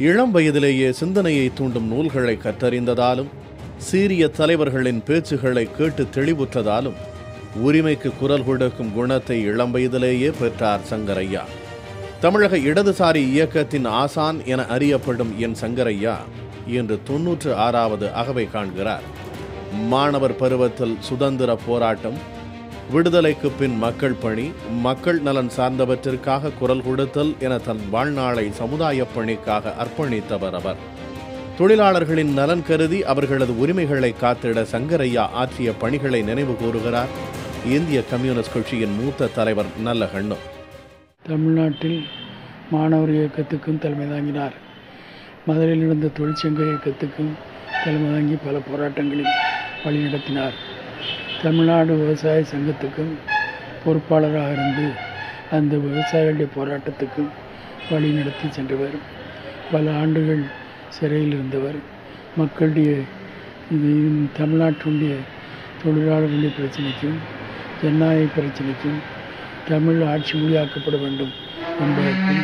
இளம் வயதிலேயே சிந்தனையை தூண்டும் நூல்களை கற்றறிந்ததாலும் சீரிய தலைவர்களின் பேச்சுகளை கேட்டு தெளிவுற்றதாலும் உரிமைக்கு குரல் கொடுக்கும் குணத்தை இளம் வயதிலேயே பெற்றார் சங்கரையா. தமிழக இடதுசாரி இயக்கத்தின் ஆசான் என அறியப்படும் என் சங்கரையா இன்று 96வது அகவை காண்கிறார். மாணவர் பருவத்தில் சுதந்திர போராட்டம், விடுதலைக்கு பின் மக்கள் பணி, மக்கள் நலன் சார்ந்தவற்றிற்காக குரல் கொடுத்தல் என தன் வாழ்நாளை சமுதாய பணிக்காக அர்ப்பணித்தவர் அவர். தொழிலாளர்களின் நலன் கருதி அவர்களது உரிமைகளை காத்திட சங்கரையா ஆற்றிய பணிகளை நினைவு கூறுகிறார் இந்திய கம்யூனிஸ்ட் கட்சியின் மூத்த தலைவர் நல்லகண்ணு. தமிழ்நாட்டில் மாணவர் இயக்கத்துக்கும் தலைமை தாங்கினார். மதுரையில் நடந்த தொழிற்சங்க இயக்கத்துக்கும் தலைமை தாங்கி பல போராட்டங்களில் வழிநடத்தினார். தமிழ்நாடு விவசாய சங்கத்துக்கும் பொறுப்பாளராக இருந்து அந்த விவசாயிகளுடைய போராட்டத்துக்கும் வழி நடத்தி சென்றவர். பல ஆண்டுகள் சிறையில் இருந்தவர். மக்களுடைய தமிழ்நாட்டினுடைய தொழிலாளர்களுடைய பிரச்சனைக்கும் ஜனநாயக பிரச்சனைக்கும் தமிழ் ஆட்சி மொழியாக்கப்பட வேண்டும் என்பதற்கும்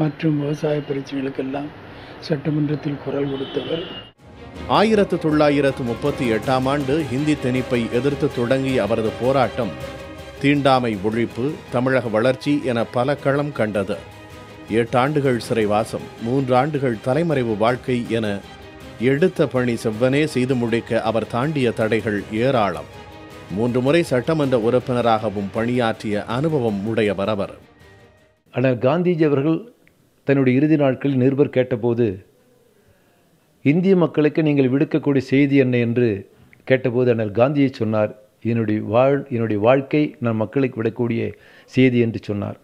மற்றும் விவசாய பிரச்சனைகளுக்கெல்லாம் சட்டமன்றத்தில் குரல் கொடுத்தவர். 1938ஆம் ஆண்டு ஹிந்தி திணிப்பை எதிர்த்து தொடங்கிய அவரது போராட்டம் தீண்டாமை ஒழிப்பு, தமிழக வளர்ச்சி என பல களம் கண்டது. 8 ஆண்டுகள் சிறைவாசம், 3 ஆண்டுகள் தலைமறைவு வாழ்க்கை என எடுத்த பணி செவ்வனே செய்து முடிக்க அவர் தாண்டிய தடைகள் ஏராளம். 3 முறை சட்டமன்ற உறுப்பினராகவும் பணியாற்றிய அனுபவம் உடையவர் அவர். ஆனால் காந்திஜி அவர்கள் தன்னுடைய இறுதி நாட்களில் நிருபர் கேட்டபோது இந்திய மக்களுக்கு நீங்கள் விடுக்கக்கூடிய செய்தி என்ன என்று கேட்டபோது அண்ணல் காந்தியை சொன்னார், என்னுடைய வாழ்க்கை நான் மக்களுக்கு விடக்கூடிய செய்தி என்று சொன்னார்.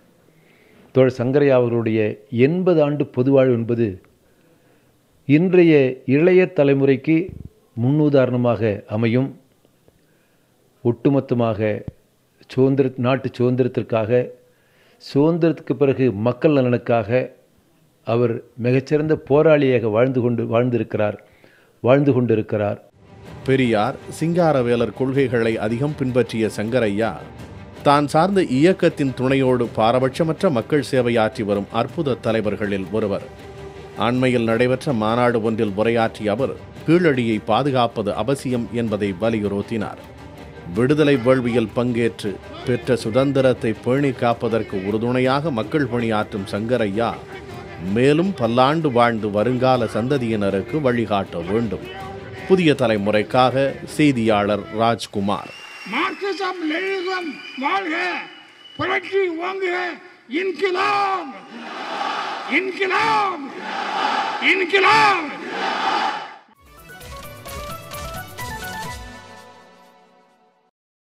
தோழர் சங்கரையா அவர்களுடைய 80 ஆண்டு பொதுவாழ்வு என்பது இன்றைய இளைய தலைமுறைக்கு முன்னுதாரணமாக அமையும். ஒட்டுமொத்தமாக நாட்டு சுதந்திரத்திற்காக, சுதந்திரத்துக்கு பிறகு மக்கள் நலனுக்காக அவர் மிகச்சிறந்த போராளியாக வாழ்ந்து கொண்டிருக்கிறார். பெரியார், சிங்காரவேலர் கொள்கைகளை அதிகம் பின்பற்றிய சங்கரையா தான் சார்ந்த இயக்கத்தின் துணையோடு பாரபட்சமற்ற மக்கள் சேவையாற்றி வரும் அற்புத தலைவர்களில் ஒருவர். அண்மையில் நடைபெற்ற மாநாடு ஒன்றில் உரையாற்றிய அவர் கீழடியை பாதுகாப்பது அவசியம் என்பதை வலியுறுத்தினார். விடுதலை வேள்வியில் பங்கேற்று பெற்ற சுதந்திரத்தை பேணி காப்பதற்கு உறுதுணையாக மக்கள் பணியாற்றும் சங்கரையா மேலும் பல்லாண்டு வாழ்ந்து வருங்கால சந்ததியினருக்கு வழிகாட்ட வேண்டும். புதிய தலைமுறைக்காக செய்தியாளர் ராஜ்குமார். மார்க்சிசம் லெனினிசம் வாழ்க, புரட்சி ஓங்குக, இன்கிலாப் இன்கிலாப் இன்கிலாப்.